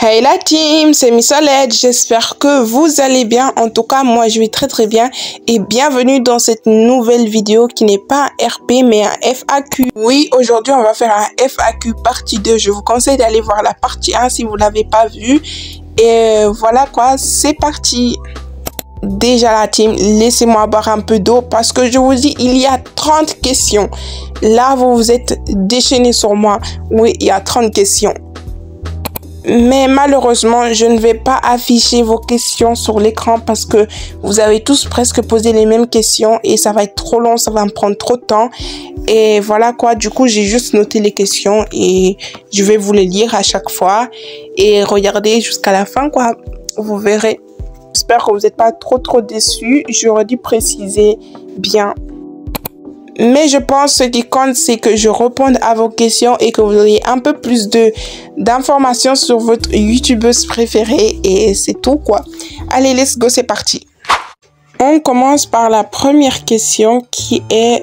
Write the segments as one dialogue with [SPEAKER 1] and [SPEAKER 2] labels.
[SPEAKER 1] Hey la team, c'est Miss Solède, j'espère que vous allez bien. En tout cas, moi je vais très bien et bienvenue dans cette nouvelle vidéo qui n'est pas un RP mais un FAQ. Oui, aujourd'hui on va faire un FAQ partie 2. Je vous conseille d'aller voir la partie 1 si vous ne l'avez pas vue. Et voilà quoi, c'est parti. Déjà la team, laissez-moi boire un peu d'eau parce que je vous dis, il y a 30 questions. Là, vous vous êtes déchaînés sur moi. Oui, il y a 30 questions. Mais malheureusement, je ne vais pas afficher vos questions sur l'écran parce que vous avez tous presque posé les mêmes questions et ça va être trop long, ça va me prendre trop de temps. Et voilà quoi, du coup, j'ai juste noté les questions et je vais vous les lire à chaque fois et regardez jusqu'à la fin quoi, vous verrez. J'espère que vous n'êtes pas trop déçus. J'aurais dû préciser bien. Mais je pense que ce qui compte, c'est que je réponde à vos questions et que vous ayez un peu plus d'informations sur votre youtubeuse préférée. Et c'est tout quoi. Allez, let's go, c'est parti. On commence par la première question qui est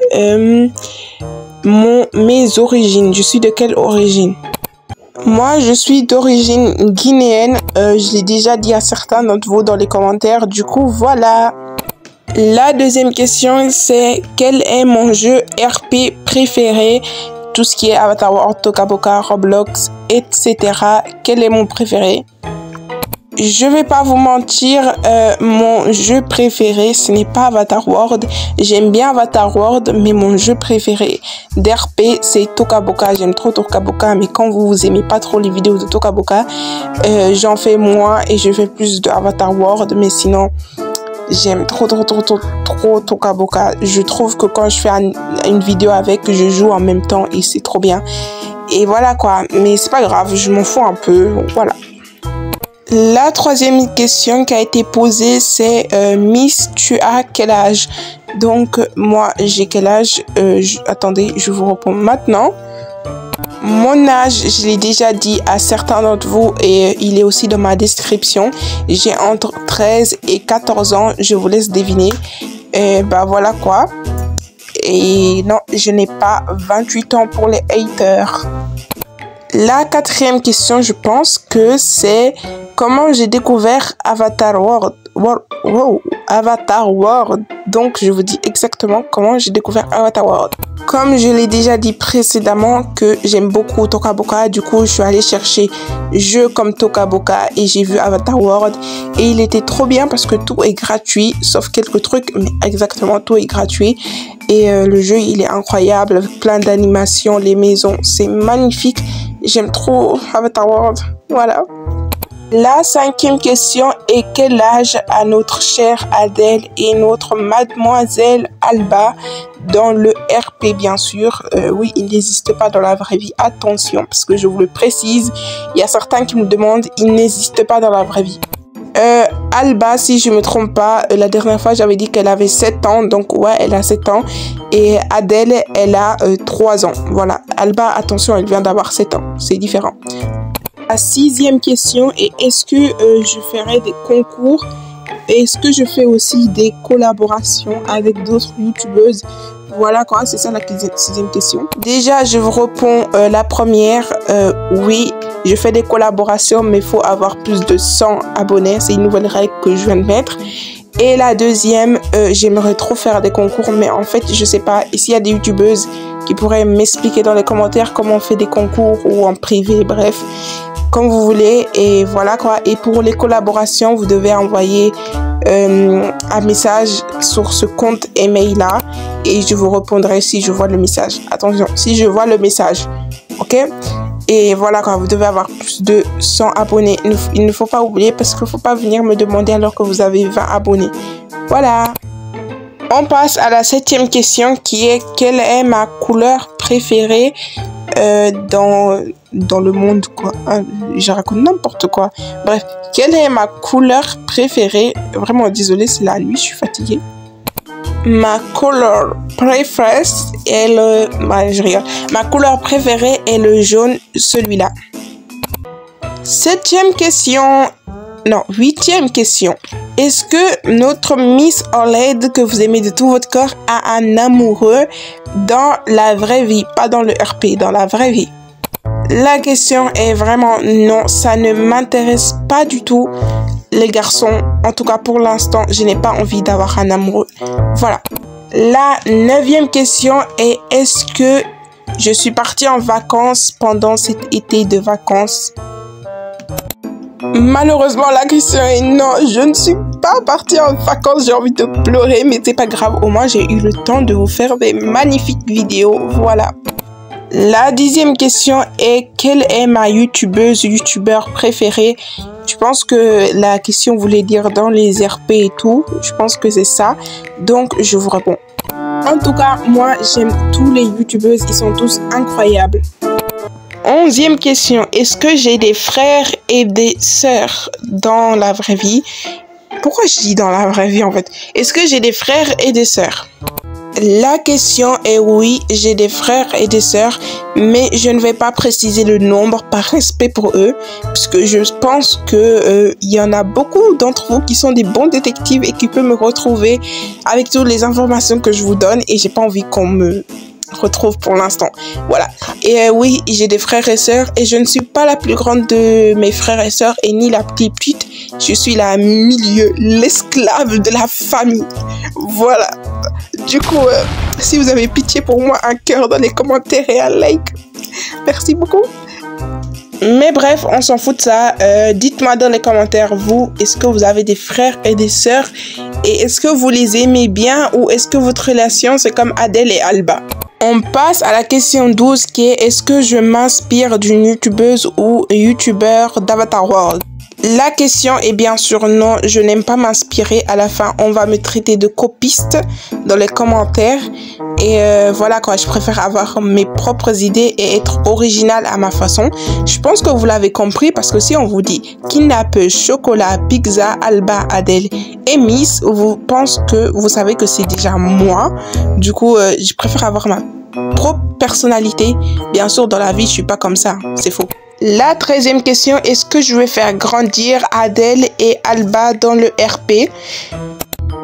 [SPEAKER 1] mes origines. Je suis de quelle origine? Moi, je suis d'origine guinéenne. Je l'ai déjà dit à certains d'entre vous dans les commentaires. Du coup, voilà. La deuxième question, c'est quel est mon jeu RP préféré? Tout ce qui est Avatar World, Toca Boca, Roblox, etc. Quel est mon préféré? Je vais pas vous mentir, mon jeu préféré, ce n'est pas Avatar World. J'aime bien Avatar World, mais mon jeu préféré d'RP, c'est Toca Boca. J'aime trop Toca Boca, mais quand vous aimez pas trop les vidéos de Toca Boca, j'en fais moins et je fais plus de Avatar World. Mais sinon, j'aime trop Toca Boca. Je trouve que quand je fais une vidéo avec, je joue en même temps et c'est trop bien. Et voilà quoi, mais c'est pas grave, je m'en fous un peu, voilà. La troisième question qui a été posée, c'est Miss, tu as quel âge? Donc, moi, j'ai quel âge? Attendez, je vous réponds maintenant. Mon âge, je l'ai déjà dit à certains d'entre vous et il est aussi dans ma description. J'ai entre 13 et 14 ans, je vous laisse deviner. Et bah voilà quoi. Et non, je n'ai pas 28 ans pour les haters. La quatrième question, je pense que c'est comment j'ai découvert Avatar World. Avatar World. Donc, je vous dis exactement comment j'ai découvert Avatar World. Comme je l'ai déjà dit précédemment que j'aime beaucoup Toca Boca, du coup, je suis allée chercher jeux comme Toca Boca et j'ai vu Avatar World. Et il était trop bien parce que tout est gratuit, sauf quelques trucs, mais exactement tout est gratuit. Et le jeu, il est incroyable, avec plein d'animations, les maisons, c'est magnifique. J'aime trop Avatar World. Voilà. La cinquième question est quel âge a notre chère Adèle et notre mademoiselle Alba dans le RP bien sûr. Oui, il n'existe pas dans la vraie vie. Attention, parce que je vous le précise, il y a certains qui me demandent, il n'existe pas dans la vraie vie. Alba, si je me trompe pas, la dernière fois j'avais dit qu'elle avait 7 ans, donc ouais, elle a 7 ans. Et Adèle, elle a 3 ans. Voilà, Alba, attention, elle vient d'avoir 7 ans, c'est différent. La sixième question est est-ce que je ferai des concours? Est-ce que je fais aussi des collaborations avec d'autres youtubeuses? Voilà quoi, c'est ça la sixième question. Déjà, je vous réponds la première, oui, je fais des collaborations, mais il faut avoir plus de 100 abonnés. C'est une nouvelle règle que je viens de mettre. Et la deuxième, j'aimerais trop faire des concours, mais en fait, je sais pas. Et s'il y a des youtubeuses qui pourraient m'expliquer dans les commentaires comment on fait des concours ou en privé, bref, comme vous voulez. Et voilà quoi. Et pour les collaborations, vous devez envoyer un message sur ce compte email là et je vous répondrai si je vois le message. Attention, si je vois le message, ok? Et voilà quoi, vous devez avoir plus de 100 abonnés. Il ne faut pas oublier parce qu'il ne faut pas venir me demander alors que vous avez 20 abonnés. Voilà. On passe à la septième question qui est quelle est ma couleur préférée dans le monde quoi. Je raconte n'importe quoi. Bref, quelle est ma couleur préférée? Vraiment désolé, c'est la nuit, je suis fatiguée. Ma couleur préférée est le... je rigole. Ma couleur préférée est le jaune, celui-là. Septième question. Non, huitième question. Est-ce que notre Miss Olaide que vous aimez de tout votre corps a un amoureux dans la vraie vie? Pas dans le RP, dans la vraie vie. La question est vraiment non, ça ne m'intéresse pas du tout, les garçons. En tout cas, pour l'instant, je n'ai pas envie d'avoir un amoureux. Voilà. La neuvième question est, est-ce que je suis partie en vacances pendant cet été de vacances? Malheureusement, la question est non, je ne suis pas partie en vacances, j'ai envie de pleurer, mais c'est pas grave, au moins j'ai eu le temps de vous faire des magnifiques vidéos, voilà. La dixième question est, quelle est ma youtubeur préférée? Je pense que la question voulait dire dans les RP et tout, je pense que c'est ça, donc je vous réponds. En tout cas, moi j'aime tous les youtubeuses, ils sont tous incroyables. Onzième question, est-ce que j'ai des frères et des sœurs dans la vraie vie? Pourquoi je dis dans la vraie vie en fait? Est-ce que j'ai des frères et des sœurs? La question est oui, j'ai des frères et des sœurs, mais je ne vais pas préciser le nombre par respect pour eux, parce que je pense que y en a beaucoup d'entre vous qui sont des bons détectives et qui peuvent me retrouver avec toutes les informations que je vous donne, et j'ai pas envie qu'on me retrouve pour l'instant. Voilà. Et oui, j'ai des frères et sœurs et je ne suis pas la plus grande de mes frères et sœurs et ni la plus petite. Je suis la milieu, l'esclave de la famille. Voilà. Du coup, si vous avez pitié pour moi, un cœur dans les commentaires et un like. Merci beaucoup. Mais bref, on s'en fout de ça. Dites-moi dans les commentaires, vous, est-ce que vous avez des frères et des sœurs? Et est-ce que vous les aimez bien ou est-ce que votre relation, c'est comme Adèle et Alba? On passe à la question 12 qui est, est-ce que je m'inspire d'une youtubeuse ou youtubeur d'Avatar World? La question est bien sûr non, je n'aime pas m'inspirer. À la fin, on va me traiter de copiste dans les commentaires. Et voilà quoi, je préfère avoir mes propres idées et être originale à ma façon. Je pense que vous l'avez compris parce que si on vous dit Kidnap, Chocolat, Pizza, Alba, Adèle et Miss, vous pensez que vous savez que c'est déjà moi. Du coup, je préfère avoir ma propre personnalité. Bien sûr, dans la vie, je suis pas comme ça. C'est faux. La 13e question, est-ce que je vais faire grandir Adèle et Alba dans le RP?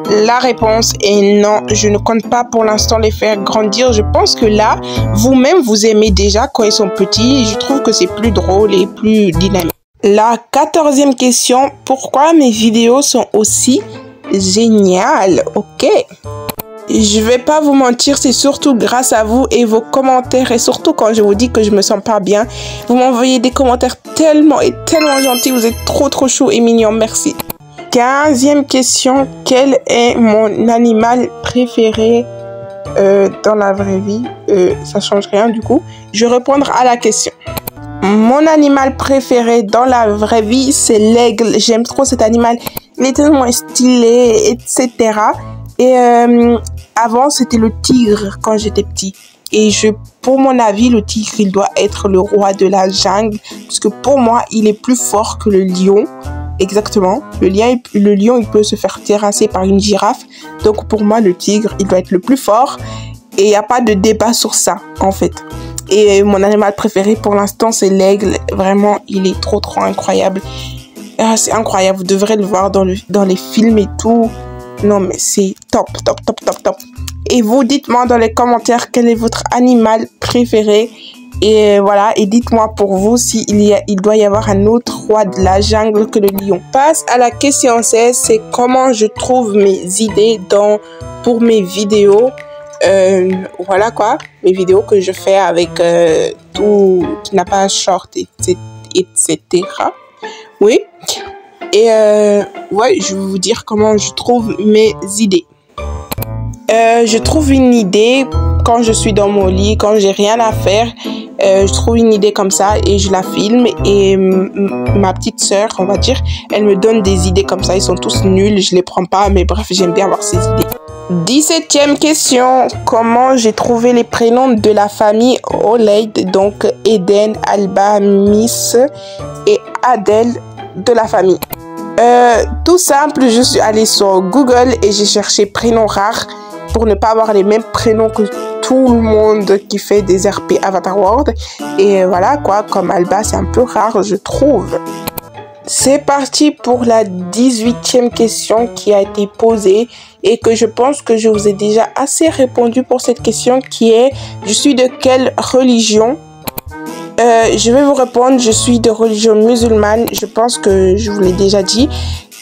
[SPEAKER 1] La réponse est non, je ne compte pas pour l'instant les faire grandir. Je pense que là, vous-même, vous aimez déjà quand ils sont petits. Je trouve que c'est plus drôle et plus dynamique. La 14e question, pourquoi mes vidéos sont aussi géniales? Ok. Je vais pas vous mentir, c'est surtout grâce à vous et vos commentaires et surtout quand je vous dis que je me sens pas bien. Vous m'envoyez des commentaires tellement gentils, vous êtes trop chou et mignon, merci. 15e question, quel est mon animal préféré dans la vraie vie? Ça change rien du coup. Je vais répondre à la question. Mon animal préféré dans la vraie vie, c'est l'aigle. J'aime trop cet animal. Il est tellement stylé, etc. Et avant, c'était le tigre quand j'étais petit. Et pour mon avis, le tigre, il doit être le roi de la jungle. Parce que pour moi, il est plus fort que le lion. Exactement. Le lion, il peut se faire terrasser par une girafe. Donc pour moi, le tigre, il doit être le plus fort. Et il n'y a pas de débat sur ça, en fait. Et mon animal préféré pour l'instant, c'est l'aigle. Vraiment, il est trop incroyable. C'est incroyable. Vous devrez le voir dans les films et tout. Non, mais c'est top. Et vous, dites-moi dans les commentaires quel est votre animal préféré. Et voilà, et dites-moi pour vous s'il doit y avoir un autre roi de la jungle que le lion. Passe à la question 16, c'est comment je trouve mes idées pour mes vidéos. Voilà quoi, mes vidéos que je fais avec tout qui n'a pas un short, etc. Oui. Et ouais, je vais vous dire comment je trouve mes idées. Je trouve une idée quand je suis dans mon lit, quand j'ai rien à faire. Je trouve une idée comme ça et je la filme. Et ma petite sœur, on va dire, elle me donne des idées comme ça. Ils sont tous nuls, je les prends pas. Mais bref, j'aime bien avoir ces idées. 17e question. Comment j'ai trouvé les prénoms de la famille Olaide? Donc Eden, Alba, Miss et Adèle de la famille. Tout simple, je suis allée sur Google et j'ai cherché prénoms rares pour ne pas avoir les mêmes prénoms que tout le monde qui fait des RP Avatar World. Et voilà quoi, comme Alba, c'est un peu rare, je trouve. C'est parti pour la 18e question qui a été posée et que je pense que je vous ai déjà assez répondu pour cette question qui est « Je suis de quelle religion ?» Je vais vous répondre « Je suis de religion musulmane ». Je pense que je vous l'ai déjà dit.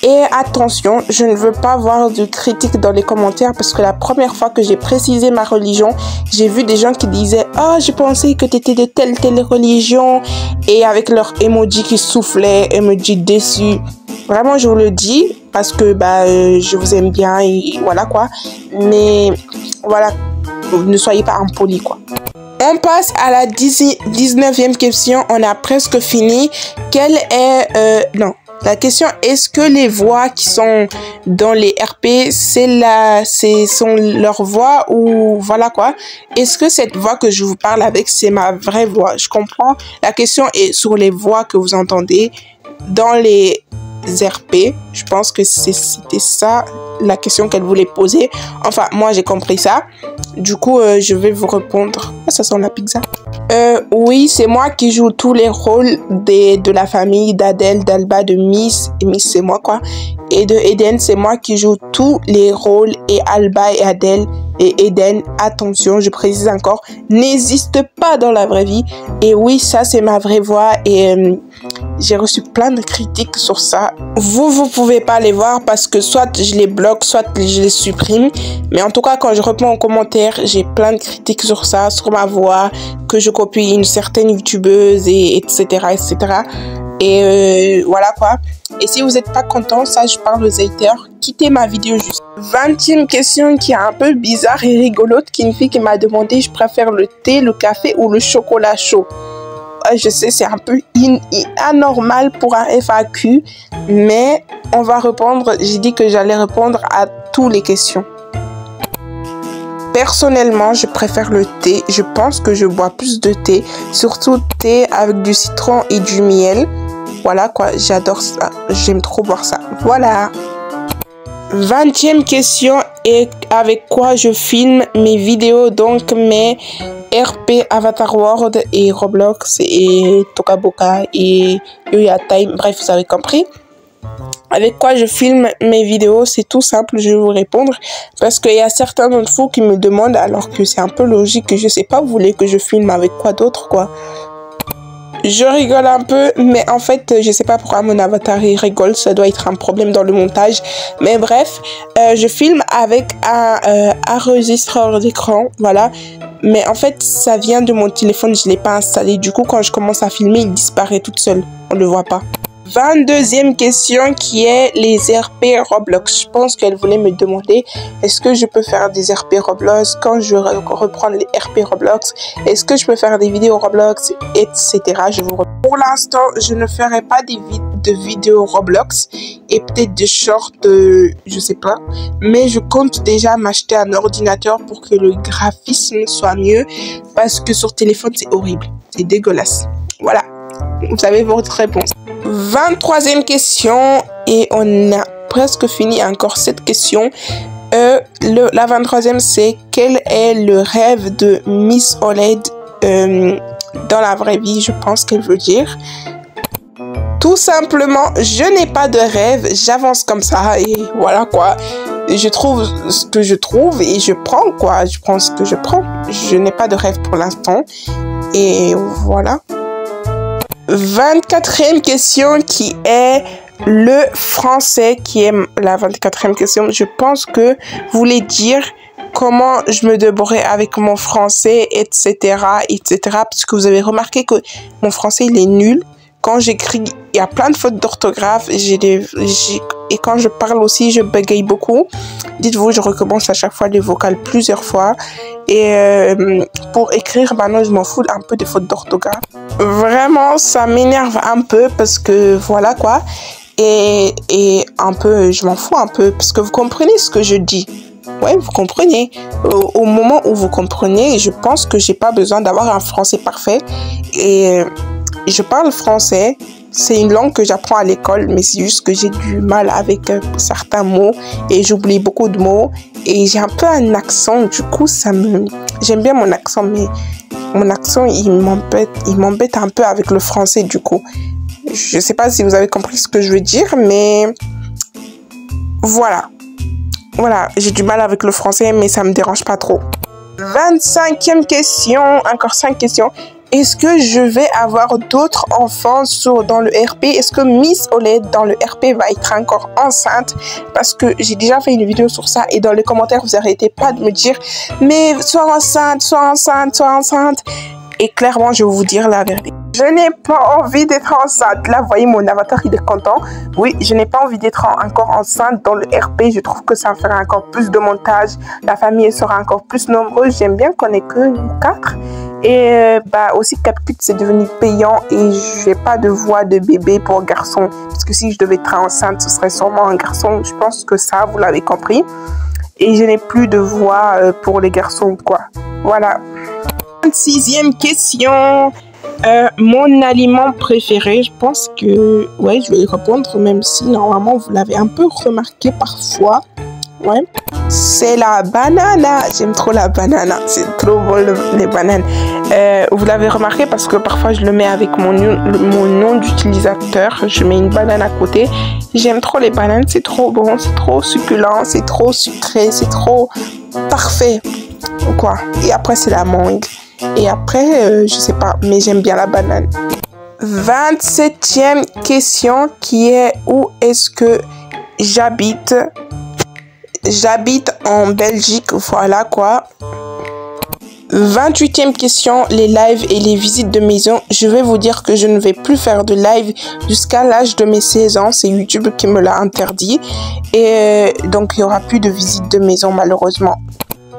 [SPEAKER 1] Et attention, je ne veux pas voir de critiques dans les commentaires parce que la première fois que j'ai précisé ma religion, j'ai vu des gens qui disaient « Oh, je pensais que tu étais de telle religion » et avec leur emoji qui soufflait, emoji déçu. Vraiment, je vous le dis parce que je vous aime bien et voilà quoi. Mais voilà, ne soyez pas impolis quoi. On passe à la 19e question, on a presque fini. Quelle est... non. La question, est-ce que les voix qui sont dans les RP, sont leurs voix ou voilà quoi? Est-ce que cette voix que je vous parle avec, c'est ma vraie voix? Je comprends. La question est sur les voix que vous entendez dans les RP. Je pense que c'était ça la question qu'elle voulait poser. Enfin, moi, j'ai compris ça. Du coup, je vais vous répondre. Oh, ça sent la pizza. Oui, c'est moi qui joue tous les rôles de la famille d'Adèle, d'Alba, de Miss. Et Miss, c'est moi, quoi. Et de Eden, c'est moi qui joue tous les rôles. Et Alba et Adèle et Eden, attention, je précise encore, n'existe pas dans la vraie vie. Et oui, ça, c'est ma vraie voix. Et j'ai reçu plein de critiques sur ça. Vous pouvez pas les voir parce que soit je les bloque, soit je les supprime. Mais en tout cas, quand je réponds aux commentaires, j'ai plein de critiques sur ça, sur ma voix, que je copie une certaine youtubeuse, et etc., etc. Et voilà quoi. Et si vous n'êtes pas content, ça je parle aux haters, quittez ma vidéo juste. 20e question qui est un peu bizarre et rigolote, qui est une fille qui m'a demandé je préfère le thé, le café ou le chocolat chaud. Je sais, c'est un peu anormal pour un FAQ, mais on va répondre. J'ai dit que j'allais répondre à toutes les questions. Personnellement, je préfère le thé. Je pense que je bois plus de thé, surtout thé avec du citron et du miel. Voilà quoi, j'adore ça. J'aime trop boire ça. Voilà. 20e question est avec quoi je filme mes vidéos, donc mes RP Avatar World et Roblox et Tokaboka et Yoya Time. Bref, vous avez compris. Avec quoi je filme mes vidéos, c'est tout simple, je vais vous répondre. Parce qu'il y a certains d'entre vous qui me demandent, alors que c'est un peu logique, que je sais pas, vous voulez que je filme avec quoi d'autre, quoi. Je rigole un peu, mais en fait, je sais pas pourquoi mon avatar il rigole, ça doit être un problème dans le montage. Mais bref, je filme avec un enregistreur d'écran, voilà. Mais en fait, ça vient de mon téléphone, je l'ai pas installé. Du coup, quand je commence à filmer, il disparaît toute seule. On le voit pas. 22e question qui est les RP Roblox. Je pense qu'elle voulait me demander est-ce que je peux faire des RP Roblox quand je reprends les RP Roblox, est-ce que je peux faire des vidéos Roblox, etc. Pour l'instant, je ne ferai pas de vidéos Roblox et peut-être des shorts, je sais pas, mais je compte déjà m'acheter un ordinateur pour que le graphisme soit mieux parce que sur téléphone c'est horrible, c'est dégueulasse. Voilà, vous avez votre réponse. 23e question et on a presque fini encore cette question. La 23e c'est quel est le rêve de Miss OLED dans la vraie vie, je pense qu'elle veut dire. Tout simplement, je n'ai pas de rêve, j'avance comme ça et voilà quoi. Je trouve ce que je trouve et je prends quoi, je prends ce que je prends. Je n'ai pas de rêve pour l'instant et voilà. 24e question qui est le français, qui est la 24e question. Je pense que vous voulez dire comment je me débrouille avec mon français, etc., etc. Parce que vous avez remarqué que mon français, il est nul. Quand j'écris, il y a plein de fautes d'orthographe. Et quand je parle aussi, je bégaye beaucoup. Dites-vous, je recommence à chaque fois les vocales plusieurs fois. Et pour écrire, maintenant, je m'en fous un peu des fautes d'orthographe. Vraiment, ça m'énerve un peu parce que voilà quoi. Et un peu, je m'en fous un peu parce que vous comprenez ce que je dis. Ouais, vous comprenez. Au moment où vous comprenez, je pense que j'ai pas besoin d'avoir un français parfait. Et je parle français C'est une langue que j'apprends à l'école, mais c'est juste que j'ai du mal avec certains mots et j'oublie beaucoup de mots. Et j'ai un peu un accent, du coup, j'aime bien mon accent, mais mon accent, il m'embête un peu avec le français, du coup. Je sais pas si vous avez compris ce que je veux dire, mais voilà. Voilà, j'ai du mal avec le français, mais ça me dérange pas trop. 25e question, encore 5 questions. Est-ce que je vais avoir d'autres enfants dans le RP? Est-ce que Miss Oled dans le RP va être encore enceinte? Parce que j'ai déjà fait une vidéo sur ça et dans les commentaires, vous n'arrêtez pas de me dire « Mais sois enceinte, sois enceinte, sois enceinte !» Et clairement, je vais vous dire la vérité. Je n'ai pas envie d'être enceinte. Là, vous voyez, mon avatar, il est content. Oui, je n'ai pas envie d'être encore enceinte dans le RP. Je trouve que ça ferait encore plus de montage. La famille sera encore plus nombreuse. J'aime bien qu'on ait que 4. Et aussi, CapCut, c'est devenu payant et je n'ai pas de voix de bébé pour garçon. Parce que si je devais être enceinte, ce serait sûrement un garçon. Je pense que ça, vous l'avez compris. Et je n'ai plus de voix pour les garçons, quoi. Voilà. 26e question. Mon aliment préféré, je pense que ouais, je vais y répondre, même si normalement vous l'avez un peu remarqué parfois. Ouais, c'est la banane. J'aime trop la banane. C'est trop bon les bananes. Vous l'avez remarqué parce que parfois je le mets avec mon nom d'utilisateur. Je mets une banane à côté. J'aime trop les bananes. C'est trop bon, c'est trop succulent, c'est trop sucré, c'est trop parfait. Quoi. Et après c'est la mangue. Et après, je sais pas, mais j'aime bien la banane. 27e question qui est où est-ce que j'habite? J'habite en Belgique, voilà quoi. 28e question, les lives et les visites de maison. Je vais vous dire que je ne vais plus faire de live jusqu'à l'âge de mes 16 ans. C'est YouTube qui me l'a interdit. Et donc, il n'y aura plus de visites de maison malheureusement.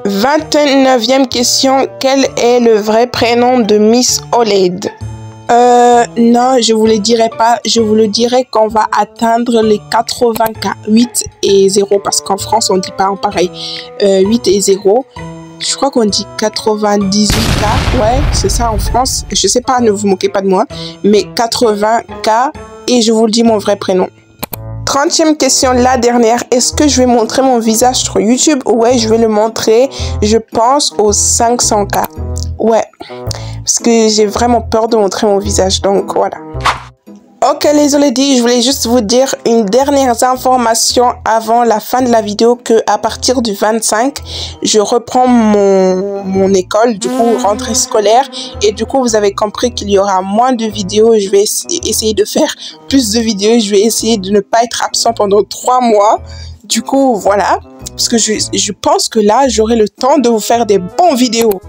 [SPEAKER 1] 29e question, quel est le vrai prénom de Miss Oled? Non, je vous le dirai pas. Je vous le dirai quand on va atteindre les 80K. 8 et 0, parce qu'en France, on dit pas en pareil. 8 et 0. Je crois qu'on dit 98K. Ouais, c'est ça en France. Je sais pas, ne vous moquez pas de moi. Mais 80K et je vous le dis mon vrai prénom. 30e question, la dernière. Est-ce que je vais montrer mon visage sur YouTube? Ouais, je vais le montrer, je pense, aux 500K. Ouais, parce que j'ai vraiment peur de montrer mon visage, donc voilà. Ok les Oledis, je voulais juste vous dire une dernière information avant la fin de la vidéo que à partir du 25, je reprends mon école, du coup rentrée scolaire, et du coup vous avez compris qu'il y aura moins de vidéos. Je vais essayer de faire plus de vidéos, je vais essayer de ne pas être absent pendant 3 mois. Du coup voilà, parce que je pense que là j'aurai le temps de vous faire des bonnes vidéos.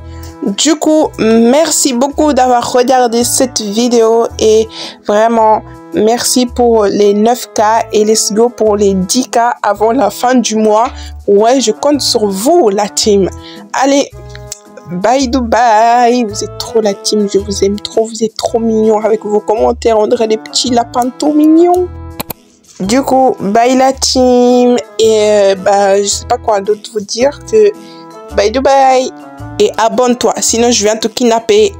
[SPEAKER 1] Du coup, merci beaucoup d'avoir regardé cette vidéo et vraiment, merci pour les 9K et let's go pour les 10K avant la fin du mois. Ouais, je compte sur vous, la team. Allez, bye Dubaï. Vous êtes trop la team, je vous aime trop. Vous êtes trop mignons avec vos commentaires. On dirait des petits lapins tout mignons. Du coup, bye la team. Et je sais pas quoi d'autre vous dire que bye Dubaï. Et abonne-toi, sinon je viens te kidnapper.